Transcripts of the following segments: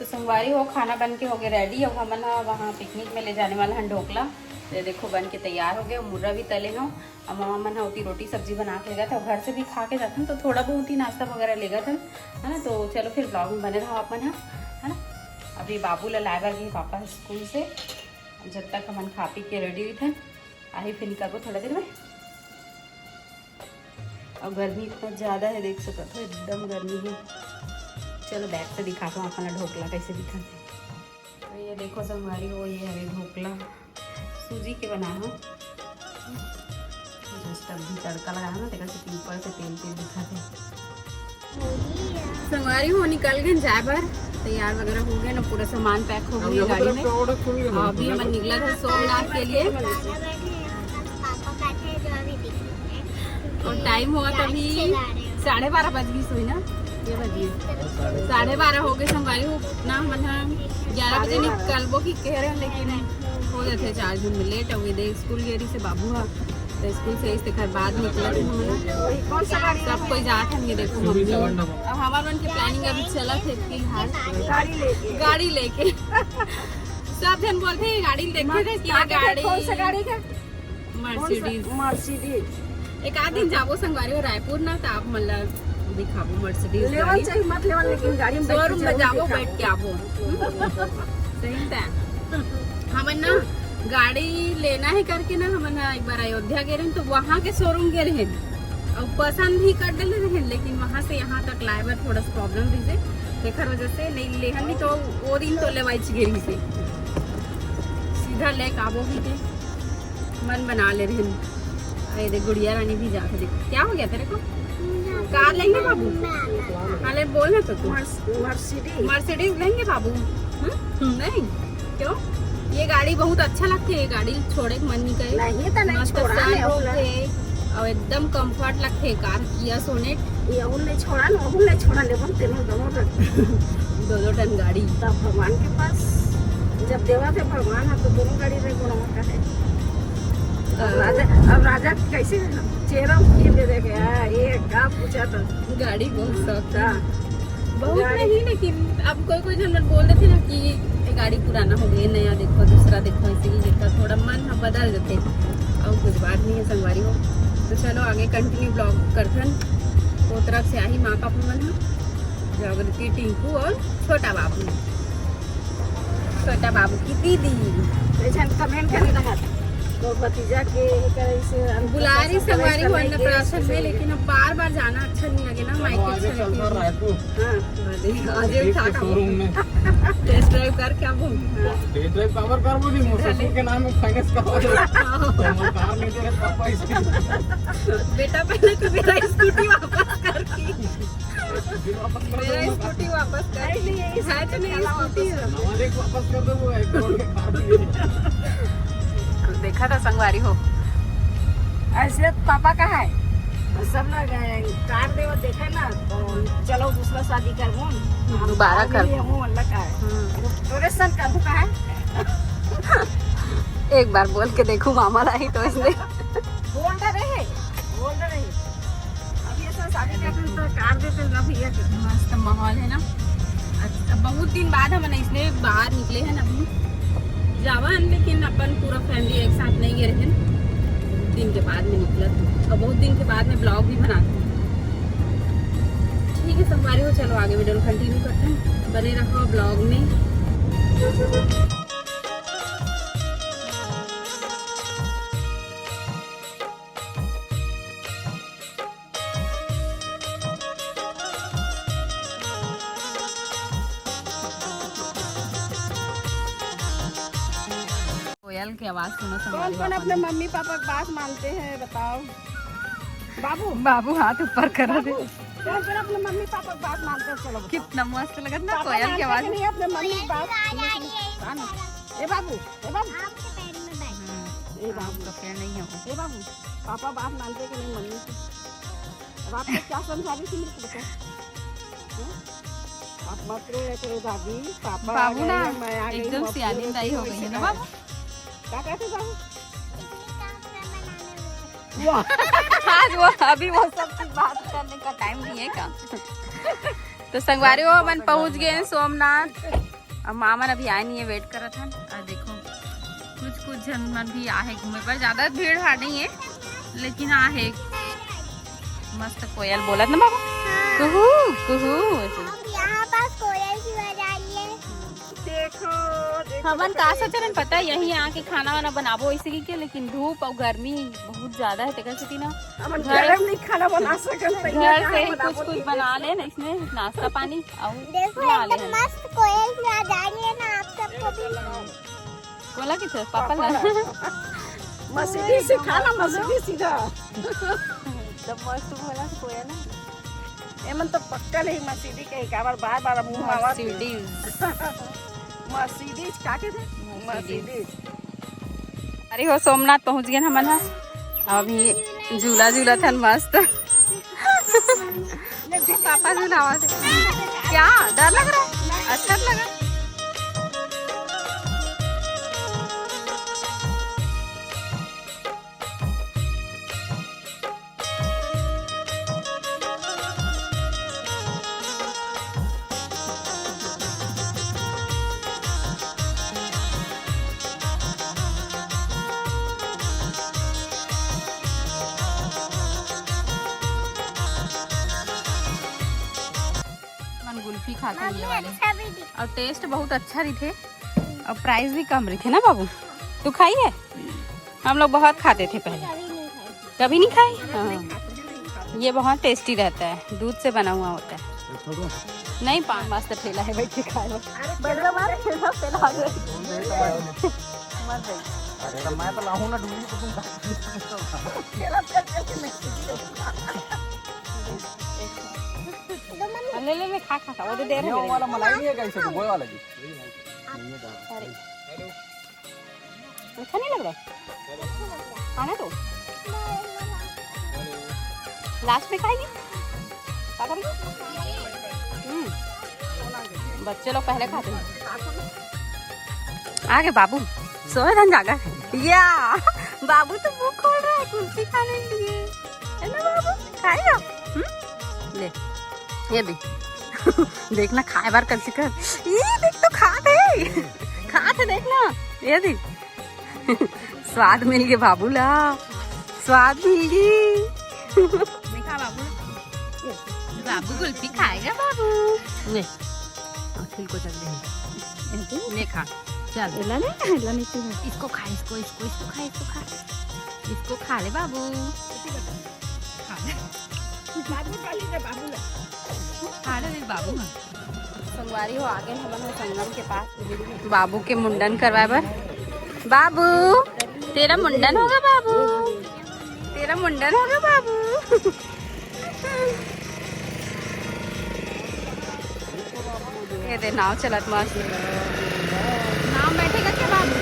तो संगवारी हो खाना बन के हो गए रेडी। अब हमन वहाँ पिकनिक में ले जाने वाला हन ढोकला। तो देखो बन के तैयार हो गए, मुर्रा भी तले हो। अब मामा मन होती रोटी सब्जी बना के ले गए थे, घर से भी खा के जाते हैं तो थोड़ा बहुत ही नाश्ता वगैरह ले गए थे, है ना। तो चलो फिर ब्लॉग में बने रहो अपन, है ना। अभी बाबू ला लाए गए पापा स्कूल से, जब तक हमन खा पी के रेडी हुई थे आई फिर निकल थोड़ा देर में। और गर्मी इतना ज़्यादा है, देख सकते हो एकदम गर्मी है। चलो बैग से दिखाता हूँ अपना ढोकला कैसे दिखाते। तो ये देखो संगवारी हो, ये है ढोकला सूजी के बना हो। जस्ट अभी तड़का लगाना ना, देखा से ऊपर से तेल तेल दिखाते। संगवारी हो निकल गए जाए बार, तैयार वगैरह हो गए ना, पूरा सामान पैक हो गया गाड़ी में। अभी हम निकला था सोमनाथ के लिए और टाइम हुआ तभी 12:30 बज गई सोई ना, ये बजिए 12:30 हो गए। संगवारी हो ना मतलब 11 बजे निकलबो की कह रहे हैं, लेकिन हो जाते 4 दिन में लेट हो गई। देख स्कूल गेरी से बाबू है तो स्कूल से इस घर बाद निकला सब कोई जाते हैं। ये देखो मम्मी अब हमारे मन की प्लानिंग अभी चला थे फिलहाल गाड़ी लेके सब जन बोलते हैं गाड़ी देखे थे कि गाड़ी कौन सा गाड़ी का मर्सिडीज। एक आध दिन जाबो संगवारी हो रायपुर ना, तो आप मतलब दिखाबो मर्सिडीज लेवल चाहिए मत लेवल, लेकिन गाड़ी में शोरूम में जाबो बैठ के आबो सही था। हमन ना गाड़ी लेना है करके ना हमन एक बार अयोध्या गए रहे तो वहाँ के शोरूम गए रहे और पसंद भी कर डले रहे, लेकिन वहाँ से यहाँ तक लाए बार थोड़ा सा प्रॉब्लम रही देखर वजह से नहीं लेहन नहीं, तो वो दिन तो लेवाई गेरी से सीधा ले काबो भी थे मन बना ले रहे। अरे देख गुड़िया रानी भी जाके देख क्या हो गया तेरे को, कार लेंगे बाबू? अरे बोल ना तो तू मर्सिडीज लेंगे बाबू? नहीं क्यों? ये गाड़ी बहुत अच्छा लगती है, ये गाड़ी छोड़े मन नहीं करे और एकदम कंफर्ट लगते है। कार किया सोनेट दो टन गाड़ी तब भगवान के पास जब देवा थे भगवान है तो दोनों गाड़ी में गुणवत्ता है। अब राजा कैसे चेहरा दे दे गया ये क्या पूछा था। गाड़ी बहुत शौक था बहुत नहीं, लेकिन अब कोई जन बोल देते ना कि ये गाड़ी पुराना हो गई, नया देखो दूसरा देखो, ऐसे ही देखो थोड़ा मन बदल देते और कुछ बात नहीं है संगवारी हो। तो चलो आगे कंटिन्यू ब्लॉग करथन। वो तरफ से आई माँ पापा मन जागृति टिंकू और छोटा बाबू की दीदी कमेंट करना तो भतीजा के बुला रही संगवारी हो अन्नप्राशन में, लेकिन अब बार जाना अच्छा नहीं लगे ना। माइक टेस्ट ड्राइव कर क्या बोल टेस्ट ड्राइव कवर कर बोली ससुर के नाम में फाइनेंस करवा दो कार नहीं दे रहे पापा इसके बेटा पहले तो मेरा स्कूटी वापस कर की मेरा स्कूटी वापस कर है तो नहीं स्कूटी हमारे वापस कर दो, वो 1 करोड़ के कार देखा था संगवारी हो। ऐसे पापा का है सब लोग कार देवा देखा ना तो चलो दूसरा शादी कर दोबारा कर का है एक बार बोल के देखो मामा रही तो इसने बोल रहे अभी ऐसा शादी करते तो कार देते ना भैया। मस्त माहौल है ना। अच्छा बहुत दिन बाद हम इसलिए बाहर निकले हैं अभी जावन, लेकिन अपन पूरा फैमिली एक साथ नहीं गए रहे, दिन के बाद में निकला और बहुत दिन के बाद में ब्लॉग भी बनाते हैं। ठीक है संगवारी हो, चलो आगे वीडियो कंटिन्यू करते हैं, बने रहो ब्लॉग में। कोयल की आवाज सुनो। कौन अपने मम्मी पापा की बात मानते हैं बताओ? बाबू हाथ ऊपर कर रहे थे। कौन अपने मम्मी पापा की बात मानते हैं? चलो कितना मस्त लगा ना कोयल की आवाज। नहीं अपने मम्मी की बात ए बाबू तो पैर नहीं है। ए बाबू पापा बात मानते कि नहीं मम्मी की? अब आपको क्या समझा रही थी मेरे को? आप मत करो दादी पापा बाबू ना एकदम सियानी दाई हो गई है ना बाबू। क्या कहते बाबू? आज वो अभी वो सब बात करने का टाइम नहीं है क्या? तो संगवारी हो अपन पहुंच गए हैं सोमनाथ। अब मामन अभी आए नहीं है, वेट कर रहा था। और देखो कुछ जन मन भी आहे घूमे पर, ज्यादा भीड़ भाड़ नहीं है लेकिन आहे। मस्त कोयल बोलत ना बाबा, कुहू कुहू। यहाँ पास कोयल की आवाज आ रही है। देखो हमन का सोचन पता है यही आके खाना वाना बनाबो इसी के, लेकिन धूप और गर्मी बहुत ज्यादा है तेकर से ना घर नहीं खाना बना सकल। घर से ही कुछ बना ले ना, इसमें नाश्ता पानी और देखो एकदम मस्त कोयल की आवाज आ रही है ना, आप सबको भी। बोला कि पापा ला मसीदी से खाना, मसीदी सीधा जब मस्त बोला कोयल ना एमन तो पक्का नहीं मसीदी के काबर बार मुंह में आवाज मसीदी का के थे मसीदी। अरे हो सोमनाथ पहुंच गए हमन हा। अभी झूला झूला था मस्त। पापा झूलावा थे क्या डर लग रहा है? अच्छा लगा। कुल्फी खाते हैं ये वाले, और टेस्ट बहुत अच्छा रही थे और प्राइस भी कम रही थे ना बाबू। तू खाई है? हम लोग बहुत खाते थे पहले। कभी नहीं खाई? हाँ। ये बहुत टेस्टी रहता है, दूध से बना हुआ होता है। नहीं पान मस्त ठेला है, बैठ के खा लो। मैं तो लाऊं ना ढूंढी तो तुम ले खा वो तो देर ये वाला मलाई नहीं है कैसे तो वो वाला जी। अरे अच्छा नहीं लग रहा खाना तो लास्ट में खाएंगे क्या करेंगे? बच्चे लोग पहले खाते हैं। आगे बाबू सोए धन जागा या बाबू तो मुंह खोल रहा है कुल्फी खाने के लिए, है ना बाबू? खाएगा? ले ये भी देखना खाए बार कर कर। ये देख तो खा थे देखना, ये देख स्वाद मिल गया बाबू ला, स्वाद मिल गई। देखा बाबू कुल्फी खाएगा बाबू। ले खिल को चल ले खा चल। इसको खा, इसको खा ले बाबू। बाबू संगवारी हो आगे हम संगम के पास बाबू के मुंडन करवाए बर। बाबू तेरा मुंडन होगा बाबू, तेरा मुंडन होगा बाबू। ये दे नाव चलत मस्त, नाव बैठेगा क्या बाबू?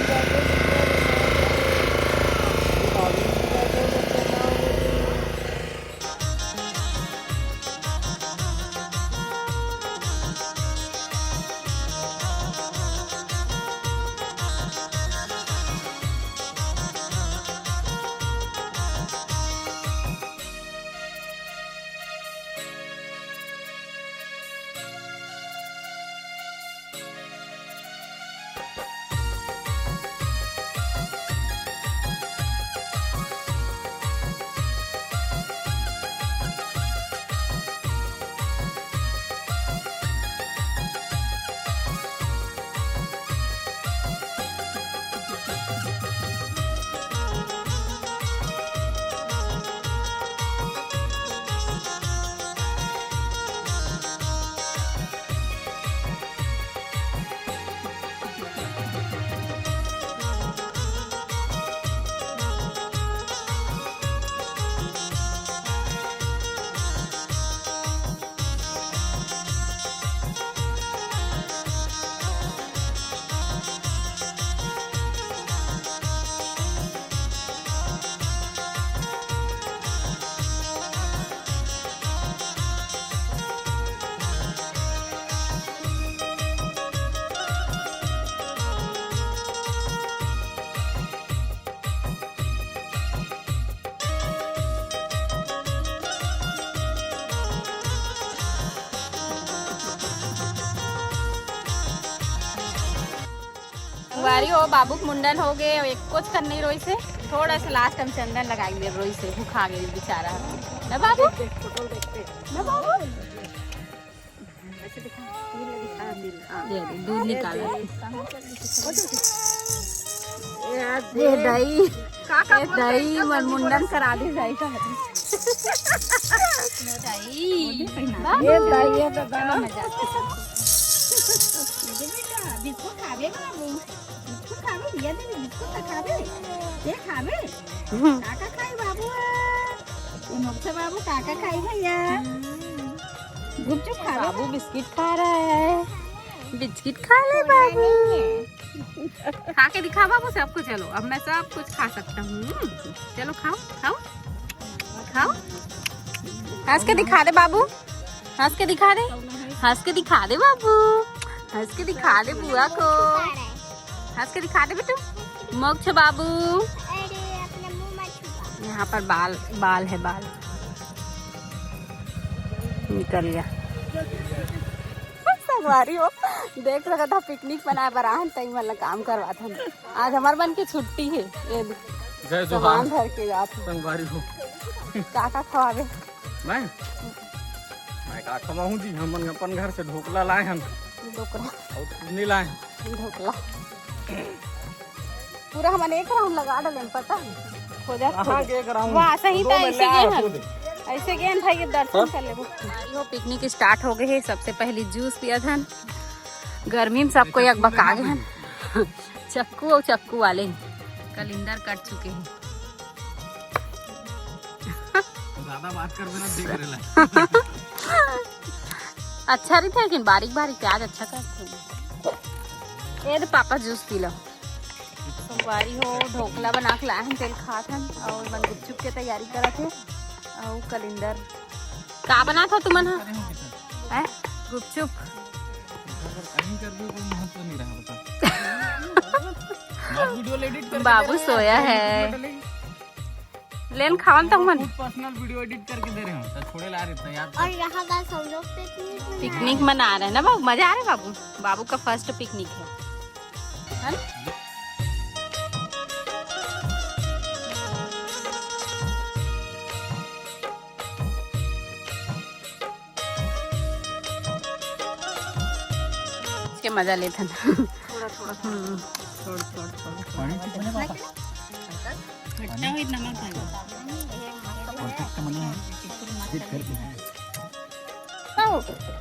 संगवारी हो बाबू के मुंडन हो गए एक कुछ करने रोई से थोड़ा सा लास्ट हम चंदन लगाई दे रोई से भूखा गई बेचारा ना बाबू ना बाबू ये दूध निकालो ये दही मन मुंडन करा दी दही का दही ये दही है तो गाना मजा बिस्कुट खावे बाबू बिस्कुट खावे दिया दे बिस्कुट खावे ये खावे काका खाई बाबू ये मोक्ष बाबू काका खाई भैया गुपचुप खा बाबू बिस्किट खा रहा है बिस्किट खा ले बाबू खा के दिखा बाबू सबको चलो अब मैं सब कुछ खा सकता हूँ चलो खाओ खाओ खाओ हंस के दिखा दे बाबू हंस के दिखा दे हंस के दिखा दे बाबू हंस के दिखा दे बुआ को हंस के दिखा दे बेटू मोक्ष बाबू यहाँ पर बाल बाल है बाल निकल गया संगवारी हो देख रहा था पिकनिक बनाए बराहन तई मतलब काम करवा था आज हमारे बन की छुट्टी है ये जय सामान भर के जाते संगवारी हो काका खवावे मैं का खवाऊं जी हम अपन घर से ढोकला लाए हम ढोकला और नहीं लाए ढोकला पूरा हमने एक राउंड लगा डाले पता है हो जाता एक राउंड वाह सही था ऐसे गए भाई ये दर्शन कर ले वो पिकनिक स्टार्ट हो गए है सबसे पहले जूस पिया था गर्मी में सबको एक बका गए हैं चक्कू और चक्कू वाले कलिंदर कट चुके हैं ज्यादा बात कर देना देख रहे अच्छा नहीं था लेकिन बारीक बारीक प्याज अच्छा करते ये तो पापा जूस पी लो सोमवारी हो ढोकला बना के लाए हैं तेल खात हैं और मन गुपचुप के तैयारी करा थे और कलिंदर का बना था तुमन है गुपचुप बाबू सोया है लेन खावन तक मन पर्सनल वीडियो एडिट करके दे रहे हो तो छोड़े ला रहे थे यार और यहाँ का सब लोग पिकनिक मना रहे हैं ना बाबू मजा आ रहा है बाबू बाबू का फर्स्ट पिकनिक है ना? के मजा लेते थोड़ा थोड़ा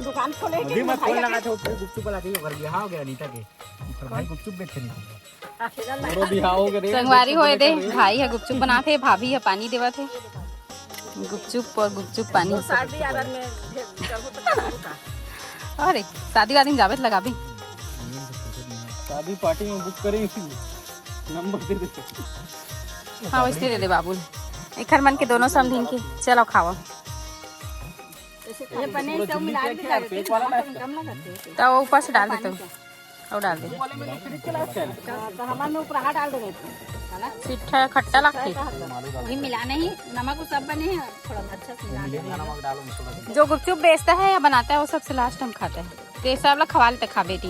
दुकान खोले गुपचुप वाला चाहिए अगर बिहार हो गया अनीता के भाई गुपचुप बेचते नहीं और बिहार हो गया संगवारी होए दे भाई है गुपचुप बनाते भाभी है पानी देवा थे गुपचुप और गुपचुप पानी अरे शादी वादी जावे लगा भी शादी पार्टी में बुक करें नंबर दे दे हाँ वैसे दे दे बाबू एक मन के दोनों समझिन के चलो खाओ ये पनीर सब मिला के तो ऊपर से डाल देते और डाल दे तो हमारे ऊपर हाथ डाल देंगे सीठा खट्टा लगती वही मिलाने ही नमक वो सब बने हैं थोड़ा अच्छा से मिला जो गुपचुप बेचता है या बनाता है वो सबसे लास्ट हम खाते हैं तो सब लोग खवा लेते खा बेटी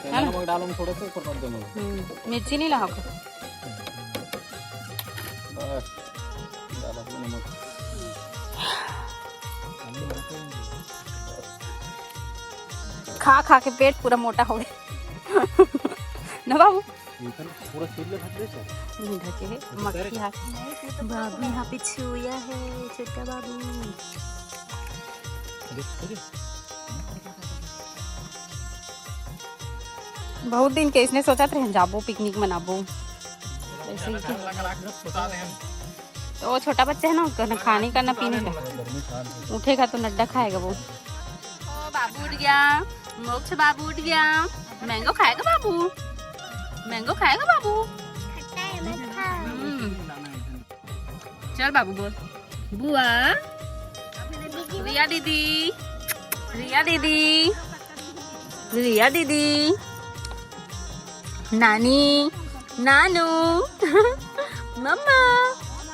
नमक डालो थोड़ा सा ऊपर दे दो मिर्ची नहीं लगाओ बस डालो नमक खा खा के पेट पूरा मोटा हो गया ना बाबू पूरा छील ले भाग दे ढके है मक्खी हाथ बाबू यहाँ पे छुया है छोटा बाबू बहुत दिन के इसने सोचा थे जाबो पिकनिक मनाबो ऐसे ही तो वो छोटा बच्चा है ना उसका न खाने का न पीने का उठेगा तो नड्डा खाएगा वो बाबू उठ गया मोक्ष बाबू उठ गया मैंगो खाएगा बाबू मैंगो खाएगा बाबू चल बाबू बोल बुआ रिया दीदी रिया दीदी रिया दीदी नानी नानू मम्मा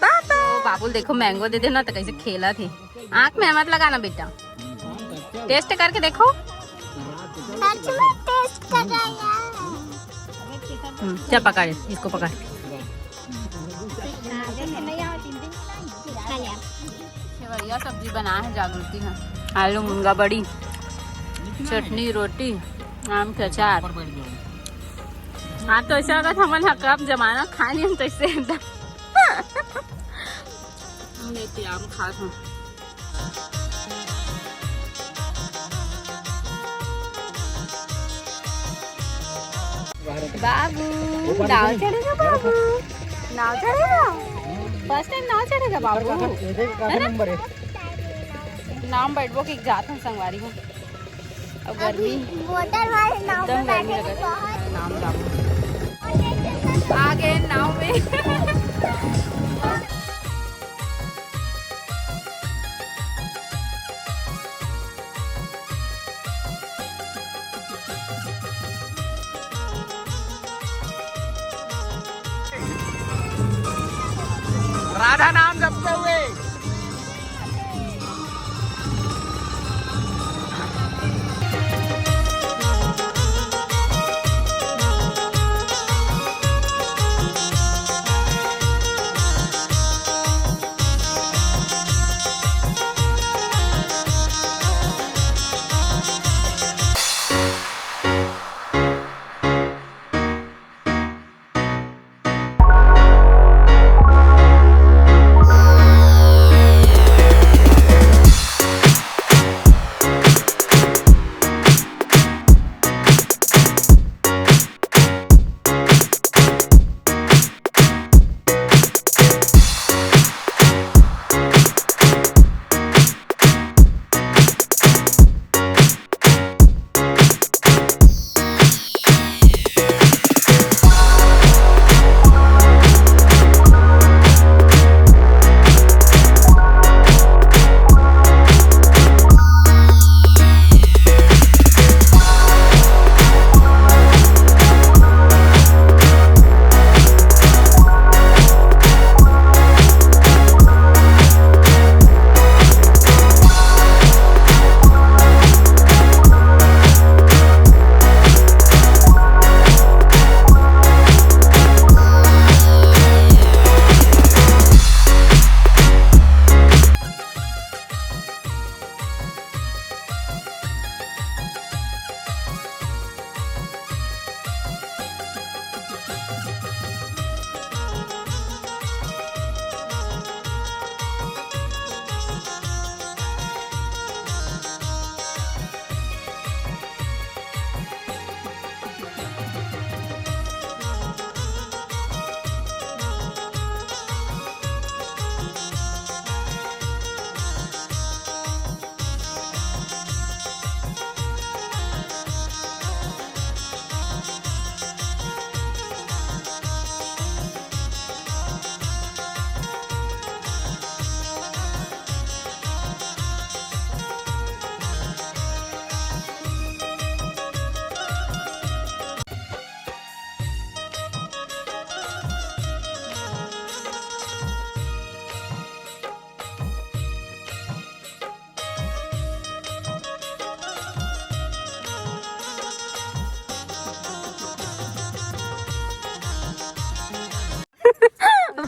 पापा बाबुल देखो मैंगो दे देना तो कैसे खेला थे आँख में मत लगाना बेटा टेस्ट करके देखो सच में टेस्ट कर रहा है चल पकड़ इसको पकड़। बढ़िया सब्जी बना है जागृति है। आलू मुनगा बड़ी, चटनी, रोटी, आम के अचार। हाँ तो ऐसा अगर हमारे यहाँ कब जमाना खानी हम तो इससे एकदम लेती आम खा हूँ। बाबू नाव चढ़ेगा, बाबू नाव चढ़ेगा, फर्स्ट टाइम नाव चढ़ेगा बाबू। नाम बैठबो कि जात हम संगवारी हूँ। अब गर्मी एकदम गर्मी लगा नाम जाओ आगे नाव में। राधा नाम जपते हुए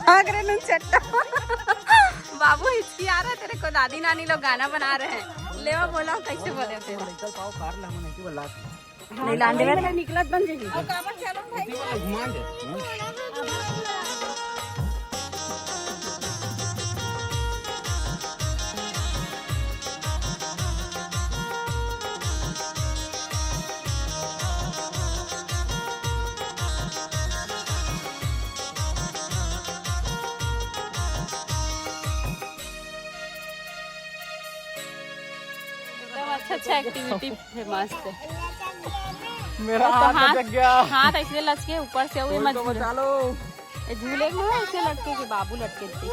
भाग रहे नुन चट्टा। बाबू हिचकी आ रहा है तेरे को, दादी नानी लोग गाना बना रहे हैं। ले बोला कैसे बोले थे नहीं लांडे में निकलत बन जाएगी। अच्छा एक्टिविटी मस्त है। मेरा हाथ लटक गया। हाथ ऐसे लचके ऊपर से हुए मत लो झूले में ऐसे लटके के बाबू लटके थे।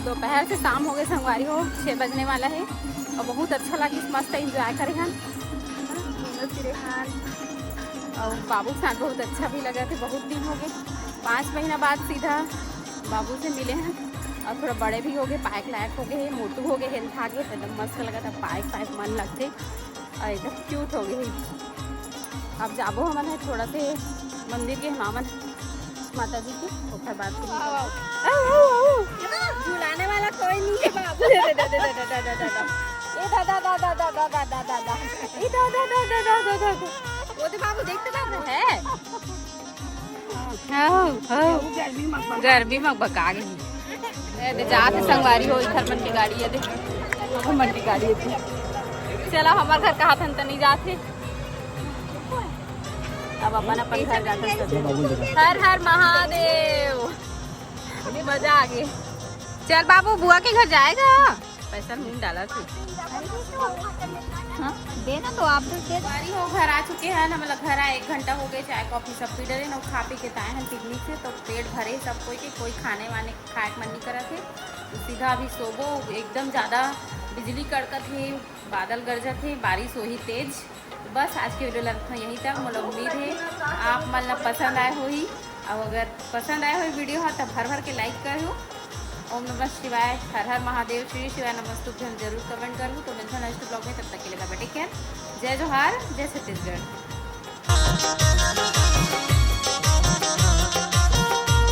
दोपहर से शाम हो गए संगवारी हो, 6 बजने वाला है और बहुत अच्छा लगी, मस्त एंजॉय करे हैं और बाबू के साथ बहुत अच्छा भी लगा थे। बहुत दिन हो गए, 5 महीना बाद सीधा बाबू से मिले हैं और थोड़ा बड़े भी हो गए, पाइक लायक हो गए, मोटू हो गए, हेल्थ आ गए, एकदम मस्त लगा था। पाइक मन लगते और एकदम क्यूट हो गए। अब जाबो हमन है थोड़ा से मंदिर के नामन माता जी के ओकर बाद झुलाने वाला कोई नहीं है बाबू। ये दादा वो तो बाबू देखते बाबू है गर्मी में बका गई जाते संगवारी हो इधर मन की गाड़ी है देख मन की गाड़ी है। चलो हमारे घर कहा था नहीं जाते अब अपन घर जाते। हर हर महादेव मजा आ गई। चल बाबू बुआ के घर जाएगा पैसा नहीं डाला थी। हाँ देना तो आप बारी हो घर आ चुके हैं ना मतलब घर आए 1 घंटा हो गए चाय कॉफी सब पी डरे ना खा पी के आए हैं पिकनिक से तो पेट भरे सब कोई खाने वाने खाए मन नहीं करा थे तो सीधा अभी सोबो एकदम ज़्यादा बिजली कड़कत थे बादल गरजत थे बारिश हो ही तेज। बस आज की वीडियो लगता यहीं तक मतलब उम्मीद है आप मतलब पसंद आए हो ही। अब अगर पसंद आए हो वीडियो हाँ तब भर के लाइक करो। ओम नमः शिवाय हर हर महादेव श्री शिवाय नमस्तुभ्यं जरूर कमेंट करूँ तो मिलता है नेक्स्ट ब्लॉग में। तब तक के लिए बाय टेक केयर। जय जोहार जय छत्तीसगढ़।